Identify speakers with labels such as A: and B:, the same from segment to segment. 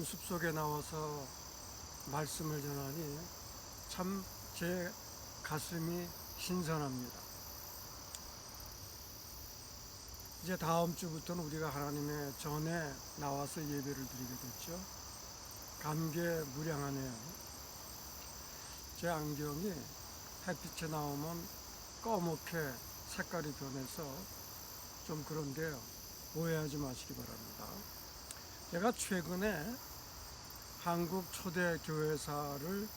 A: 푸른 숲속에 나와서 말씀을 전하니 참 제 가슴이 신선합니다. 이제 다음 주부터는 우리가 하나님의 전에 나와서 예배를 드리게 됐죠. 감개무량하네요. 제 안경이 햇빛에 나오면 꺼멓게 색깔이 변해서 좀 그런데요. 오해하지 마시기 바랍니다. 제가 최근에 한국 초대 교회사를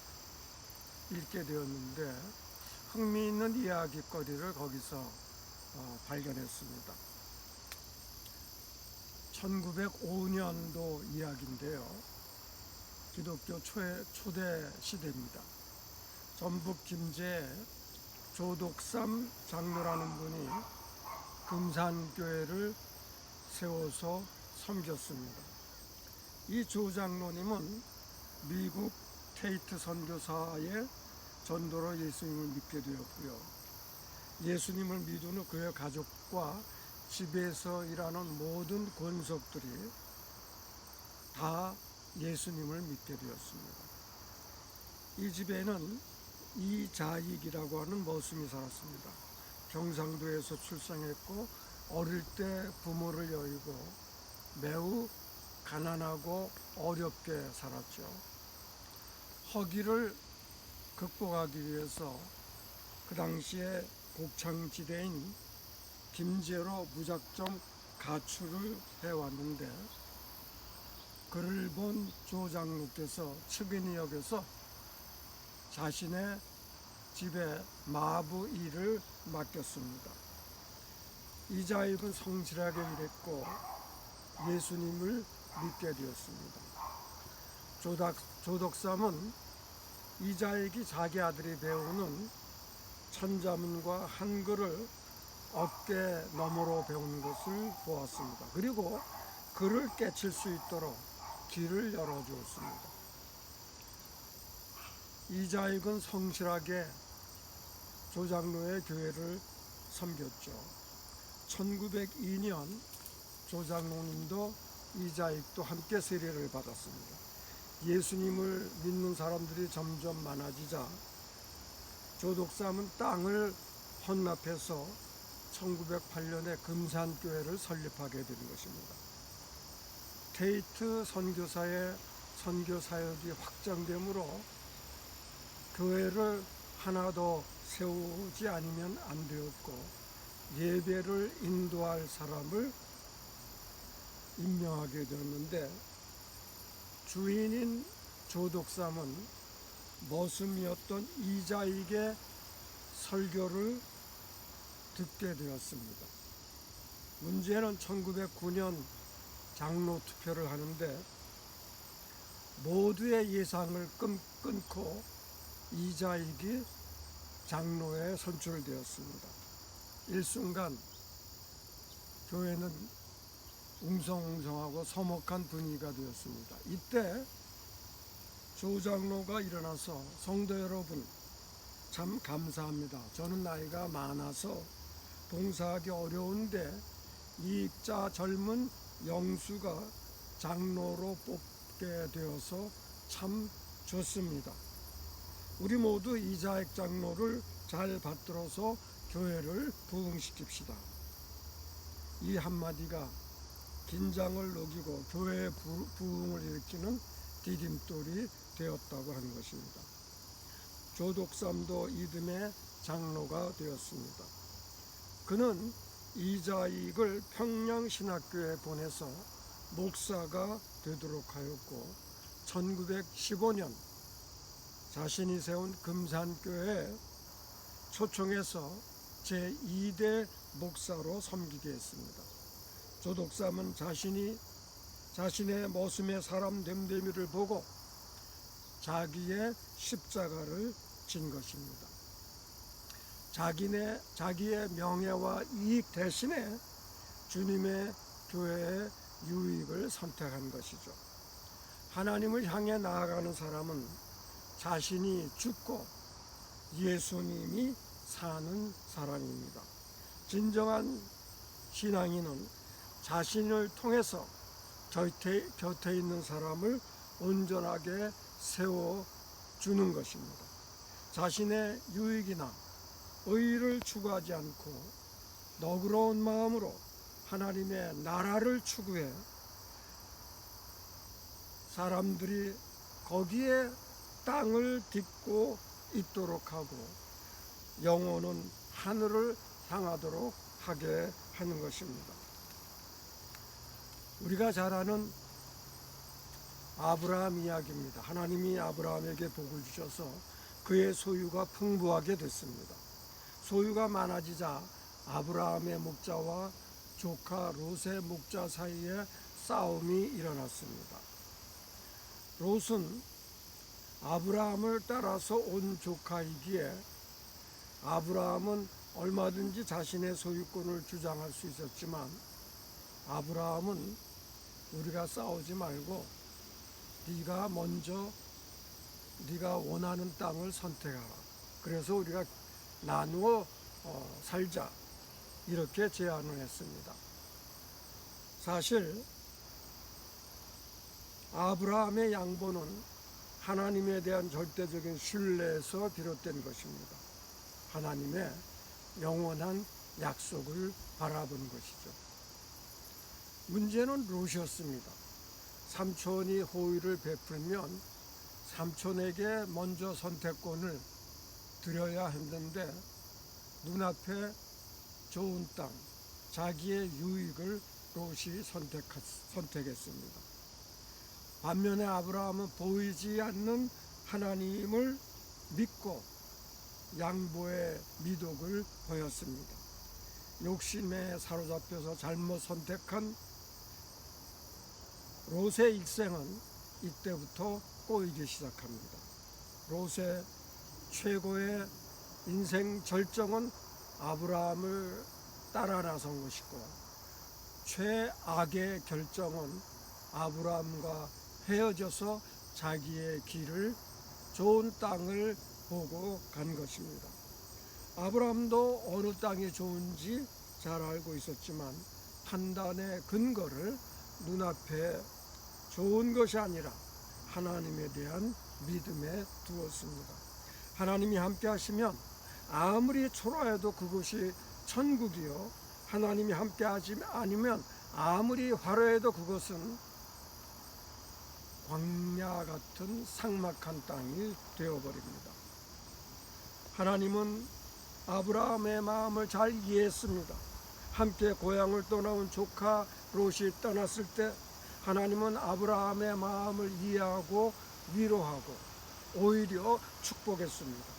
A: 읽게 되었는데 흥미있는 이야기거리를 거기서 발견했습니다. 1905년도 이야기인데요. 기독교 초대 시대입니다. 전북 김제에 조덕삼 장로라는 분이 금산교회를 세워서 섬겼습니다. 이 조 장로님은 미국 테이트 선교사의 전도로 예수님을 믿게 되었고요. 예수님을 믿은 후 그의 가족과 집에서 일하는 모든 권속들이 다 예수님을 믿게 되었습니다. 이 집에는 이자익이라고 하는 머슴이 살았습니다. 경상도에서 출생했고 어릴 때 부모를 여의고 매우 가난하고 어렵게 살았죠. 허기를 극복하기 위해서 그 당시에 곡창지대인 김제로 무작정 가출을 해왔는데 그를 본 조 장로께서 측은히 여겨서 자신의 집에 마부 일을 맡겼습니다. 이자익은 성실하게 일했고 예수님을 믿게 되었습니다. 조덕삼은 이자익이 자기 아들이 배우는 천자문과 한글을 어깨 너머로 배운 것을 보았습니다. 그리고 그를 깨칠 수 있도록 길을 열어주었습니다. 이자익은 성실하게 조장로의 교회를 섬겼죠. 1902년 조장로님도 이자익도 함께 세례를 받았습니다. 예수님을 믿는 사람들이 점점 많아지자 조덕삼은 땅을 헌납해서 1908년에 금산교회를 설립하게 된 것입니다. 테이트 선교사의 선교 사역이 확장되므로 교회를 하나 더 세우지 않으면 안 되었고 예배를 인도할 사람을 임명하게 되었는데 주인인 조덕삼은 머슴이었던 이자익의 설교를 듣게 되었습니다. 문제는 1909년 장로 투표를 하는데 모두의 예상을 끊고 이자익이 장로에 선출되었습니다. 일순간 교회는 웅성웅성하고 서먹한 분위기가 되었습니다. 이때 조장로가 일어나서 성도 여러분 참 감사합니다. 저는 나이가 많아서 봉사하기 어려운데 이익자 젊은 영수가 장로로 뽑게 되어서 참 좋습니다. 우리 모두 이자익 장로를 잘 받들어서 교회를 부흥시킵시다. 이 한마디가 긴장을 녹이고 교회의 부흥을 일으키는 디딤돌이 되었다고 하는 것입니다. 조덕삼도 이듬해 장로가 되었습니다. 그는 이자익을 평양신학교에 보내서 목사가 되도록 하였고 1915년 자신이 세운 금산교회에 초청해서 제2대 목사로 섬기게 했습니다. 조덕삼은 자신의 머슴의 사람 됨됨이를 보고 자기의 십자가를 진 것입니다. 자기의 명예와 이익 대신에 주님의 교회의 유익을 선택한 것이죠. 하나님을 향해 나아가는 사람은 자신이 죽고 예수님이 사는 사람입니다. 진정한 신앙인은 자신을 통해서 곁에 있는 사람을 온전하게 세워주는 것입니다. 자신의 유익이나 의의를 추구하지 않고 너그러운 마음으로 하나님의 나라를 추구해 사람들이 거기에 땅을 딛고 있도록 하고 영혼은 하늘을 향하도록 하게 하는 것입니다. 우리가 잘 아는 아브라함 이야기입니다. 하나님이 아브라함에게 복을 주셔서 그의 소유가 풍부하게 됐습니다. 소유가 많아지자 아브라함의 목자와 조카 롯의 목자 사이에 싸움이 일어났습니다. 롯은 아브라함을 따라서 온 조카이기에 아브라함은 얼마든지 자신의 소유권을 주장할 수 있었지만 아브라함은 우리가 싸우지 말고 네가 먼저 네가 원하는 땅을 선택하라. 그래서 우리가 나누어 살자. 이렇게 제안을 했습니다. 사실 아브라함의 양보는 하나님에 대한 절대적인 신뢰에서 비롯된 것입니다. 하나님의 영원한 약속을 바라본 것이죠. 문제는 롯이었습니다. 삼촌이 호의를 베풀면 삼촌에게 먼저 선택권을 드려야 했는데 눈앞에 좋은 땅, 자기의 유익을 롯이 선택했습니다. 반면에 아브라함은 보이지 않는 하나님을 믿고 양보의 미덕을 보였습니다. 욕심에 사로잡혀서 잘못 선택한 롯의 일생은 이때부터 꼬이기 시작합니다. 롯의 최고의 인생 절정은 아브라함을 따라 나선 것이고 최악의 결정은 아브라함과 헤어져서 자기의 길을 좋은 땅을 보고 간 것입니다. 아브라함도 어느 땅이 좋은지 잘 알고 있었지만 판단의 근거를 눈앞에 좋은 것이 아니라 하나님에 대한 믿음에 두었습니다. 하나님이 함께 하시면 아무리 초라해도 그것이 천국이요, 하나님이 함께 하지 않으면 아무리 화려해도 그것은 광야 같은 삭막한 땅이 되어버립니다. 하나님은 아브라함의 마음을 잘 이해했습니다. 함께 고향을 떠나온 조카 롯이 떠났을 때 하나님은 아브라함의 마음을 이해하고 위로하고 오히려 축복했습니다.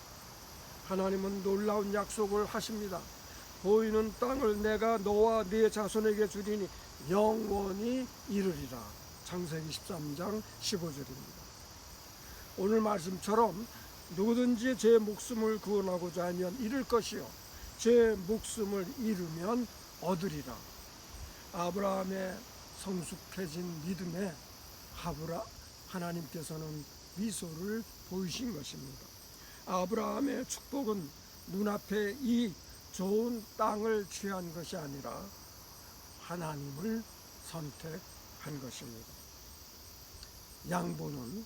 A: 하나님은 놀라운 약속을 하십니다. 보이는 땅을 내가 너와 네 자손에게 주리니 영원히 이르리라. 창세기 13장 15절입니다. 오늘 말씀처럼 누구든지 제 목숨을 구원하고자 하면 잃을 것이요 제 목숨을 잃으면 얻으리라. 아브라함의 성숙해진 믿음에 하나님께서는 미소를 보이신 것입니다. 아브라함의 축복은 눈앞에 이 좋은 땅을 취한 것이 아니라 하나님을 선택한 것입니다. 양보는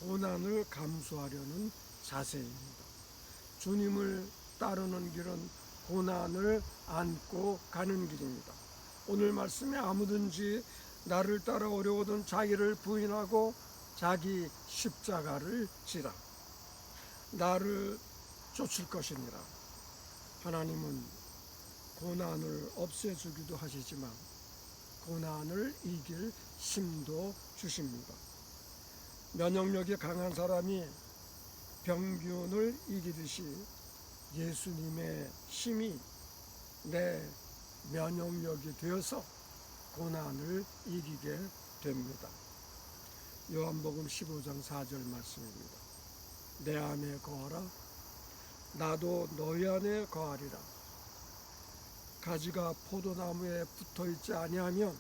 A: 고난을 감수하려는 자세입니다. 주님을 따르는 길은 고난을 안고 가는 길입니다. 오늘 말씀에 아무든지 나를 따라 어려워든 자기를 부인하고 자기 십자가를 지라. 나를 쫓을 것이니라. 하나님은 고난을 없애주기도 하시지만 고난을 이길 힘도 주십니다. 면역력이 강한 사람이 병균을 이기듯이 예수님의 힘이 내 면역력이 되어서 고난을 이기게 됩니다. 요한복음 15장 4절 말씀입니다. 내 안에 거하라. 나도 너희 안에 거하리라. 가지가 포도나무에 붙어있지 아니하면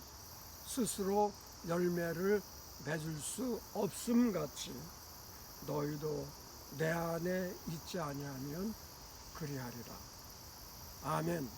A: 스스로 열매를 맺을 수 없음 같이 너희도 내 안에 있지 아니하면 그리하리라. 아멘.